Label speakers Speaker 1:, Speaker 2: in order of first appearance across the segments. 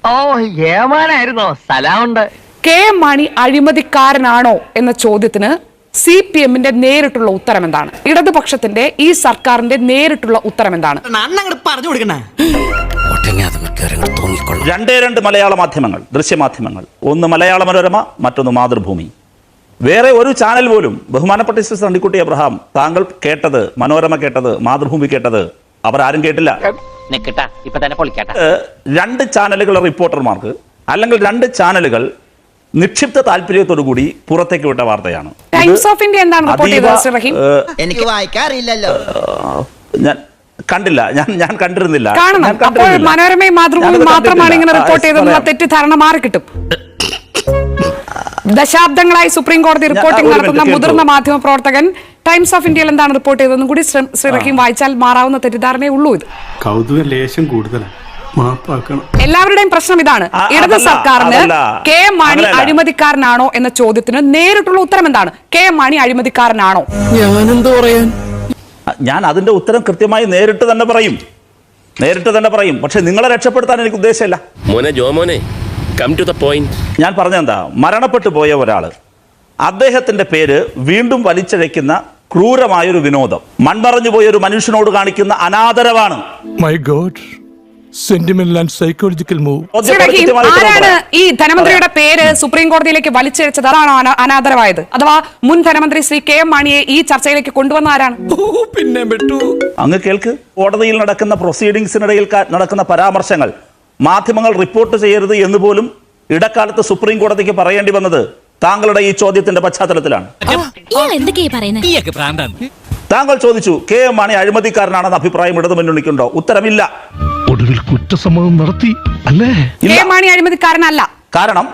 Speaker 1: ഓ ഏമാനായിരുന്നോ? സ്ഥലമുണ്ട്.
Speaker 2: K M Mani അഴിമതിക്കാരനാണോ എന്ന ചോദ്യത്തിന് CPM-ന്റെ നേരിട്ടുള്ള ഉത്തരം എന്താണ്? ഇടതുപക്ഷത്തിന്റെ ഈ സർക്കാരിന്റെ നേരിട്ടുള്ള ഉത്തരം എന്താണ്?
Speaker 3: രണ്ട് മലയാള മാധ്യമങ്ങൾ, ദൃശ്യമാധ്യമങ്ങൾ, ഒന്ന് മലയാള മനോരമ, മറ്റൊന്ന് മാതൃഭൂമി. വേറെ ഒരു ചാനൽ പോലും ബഹുമാനപ്പെട്ട മിസ്റ്റർ തണ്ണിക്കുട്ടി അബ്രഹാം, താങ്കൾ കേട്ടത്, മനോരമ കേട്ടത്, മാതൃഭൂമി കേട്ടത് അവർ ആരും കേട്ടില്ല. രണ്ട് ചാനലുകളുടെ റിപ്പോർട്ടർമാർക്ക് അല്ലെങ്കിൽ രണ്ട് ചാനലുകൾ നിക്ഷിപ്ത താല്പര്യത്തോടുകൂടി പുറത്തേക്ക് വിട്ട വാർത്തയാണ്.
Speaker 2: ടൈംസ് ഓഫ് ഇന്ത്യ എന്താണ് റിപ്പോർട്ട് ചെയ്തത്?
Speaker 4: എനിക്ക് വായിക്കാറില്ലല്ലോ.
Speaker 3: ഞാൻ കണ്ടില്ല, ഞാൻ കണ്ടിരുന്നില്ല.
Speaker 2: അപ്പോൾ മനോരമയും മാതൃഭൂമിയും മാത്രമാണ് ഇങ്ങനെ റിപ്പോർട്ട് ചെയ്തെന്നുള്ള തെറ്റിദ്ധാരണ മാറി കിട്ടും. ദശാബ്ദങ്ങളായി സുപ്രീം കോടതി റിപ്പോർട്ടിംഗ് നടത്തുന്ന മുതിർന്ന മാധ്യമ പ്രവർത്തകൻ ടൈംസ് ഓഫ് ഇന്ത്യയിൽ എന്താണ് റിപ്പോർട്ട് ചെയ്തതെന്നും കൂടി ശ്രീ റഹീം വായിച്ചാൽ മാറാവുന്ന തെറ്റിദ്ധാരണയേ ഉള്ളൂ. ഇത്
Speaker 5: കൗതുക ലേശം കൂടുതലാണ്.
Speaker 2: എല്ലാവരുടെയും പ്രശ്നം ഇതാണ്. ഇടത് സർക്കാരിന് കെ എം മാണി അഴിമതിക്കാരനാണോ എന്ന ചോദ്യത്തിന് നേരിട്ടുള്ള ഉത്തരം എന്താണ്? കെ എം മാണി അഴിമതിക്കാരനാണോ?
Speaker 3: ഞാൻ അതിന്റെ ഉത്തരം കൃത്യമായി നേരിട്ട് തന്നെ പറയും. പക്ഷെ നിങ്ങളെ രക്ഷപ്പെടുത്താൻ എനിക്ക് ഉദ്ദേശമില്ല. ഞാൻ പറഞ്ഞെന്താ, മരണപ്പെട്ടു പോയ ഒരാള്, അദ്ദേഹത്തിന്റെ പേര് വീണ്ടും വലിച്ചഴയ്ക്കുന്ന ക്രൂരമായൊരു വിനോദം, മൺമറഞ്ഞു പോയ ഒരു മനുഷ്യനോട് കാണിക്കുന്ന അനാദരവാണ്.
Speaker 6: My god, sentimental and psychological move.
Speaker 2: ആരാണ് ഈ ധനമന്ത്രിയുടെ പേര് സുപ്രീം കോടതിയിലേക്ക് വലിച്ചെഴിച്ചത്? അതാണോ അനാദരവായത്? അഥവാ മുൻ ധനമന്ത്രി ശ്രീ കെ എം മാണിയെ ഈ ചർച്ചയിലേക്ക് കൊണ്ടുവന്ന ആരാണ്?
Speaker 6: പിന്നെ
Speaker 3: അങ്ങ് കേൾക്ക്, കോടതിയിൽ നടക്കുന്ന പ്രൊസീഡിംഗ്സിനിടയിൽ നടക്കുന്ന പരാമർശങ്ങൾ മാധ്യമങ്ങൾ റിപ്പോർട്ട് ചെയ്യരുത് എന്ന് പോലും ഇടക്കാലത്ത് സുപ്രീം കോടതിക്ക് പറയേണ്ടി വന്നത് താങ്കളുടെ ഈ ചോദ്യത്തിന്റെ പശ്ചാത്തലത്തിലാണ്. താങ്കൾ ചോദിച്ചു കെ എം മാണി അഴിമതിക്കാരനാണെന്ന അഭിപ്രായം ഇടതു മുന്നണിക്കുണ്ടോ? ഉത്തരമില്ല.
Speaker 6: ഒടുവിൽ കുറ്റസമ്മതം നടത്തി അല്ലേ?
Speaker 2: കെ എം മാണി അഴിമതിക്കാരനല്ല.
Speaker 3: കാരണം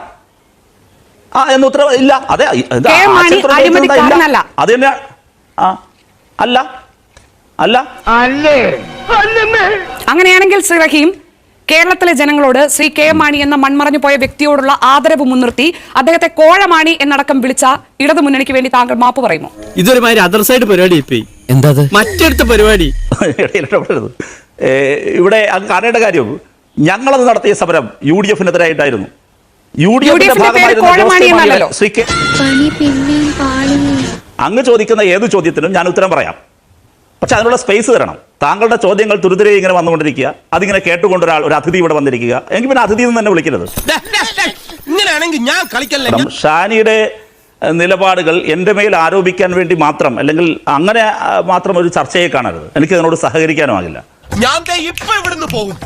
Speaker 3: എന്ന് ഉത്തരം ഇല്ല. അതെ,
Speaker 2: കെ എം മാണി അഴിമതിക്കാരനല്ല.
Speaker 3: അത് തന്നെ അല്ല.
Speaker 2: അങ്ങനെയാണെങ്കിൽ ശ്രീ റഹീം, കേരളത്തിലെ ജനങ്ങളോട് ശ്രീ കെ എം മാണി എന്ന മൺമറഞ്ഞു പോയ വ്യക്തിയോടുള്ള ആദരവ് മുൻനിർത്തി അദ്ദേഹത്തെ കോഴമാണി എന്നടക്കം വിളിച്ച ഇടതു മുന്നണിക്ക് വേണ്ടി താങ്കൾ മാപ്പ് പറയുമോ?
Speaker 7: ഇതൊരു അതർ സൈഡ് പരിപാടി. എന്താ മറ്റടുത്ത പരിപാടി?
Speaker 3: ഇവിടെ കാണേണ്ട കാര്യം, ഞങ്ങളത് നടത്തിയ സമരം UDF-നെതിരായിട്ടായിരുന്നു. അങ്ങ് ചോദിക്കുന്ന ഏത് ചോദ്യത്തിനും ഞാൻ ഉത്തരം പറയാം. പക്ഷെ അതിനുള്ള സ്പേസ് തരണം. താങ്കളുടെ ചോദ്യങ്ങൾ തുരുതുരെ ഇങ്ങനെ വന്നുകൊണ്ടിരിക്കുക, അതിങ്ങനെ കേട്ടുകൊണ്ട് ഒരു അതിഥി ഇവിടെ വന്നിരിക്കുക, എങ്കിൽ പിന്നെ അതിഥി എന്ന് തന്നെ വിളിക്കരുത്. ഷാനിയുടെ നിലപാടുകൾ എൻ്റെ മേൽ ആരോപിക്കാൻ വേണ്ടി മാത്രം, അല്ലെങ്കിൽ അങ്ങനെ മാത്രം ഒരു ചർച്ചയെ കാണരുത്. എനിക്ക് അതിനോട് സഹകരിക്കാനുമാകില്ല.
Speaker 8: ഞാൻ ഇപ്പൊ ഇവിടുന്ന് പോകും.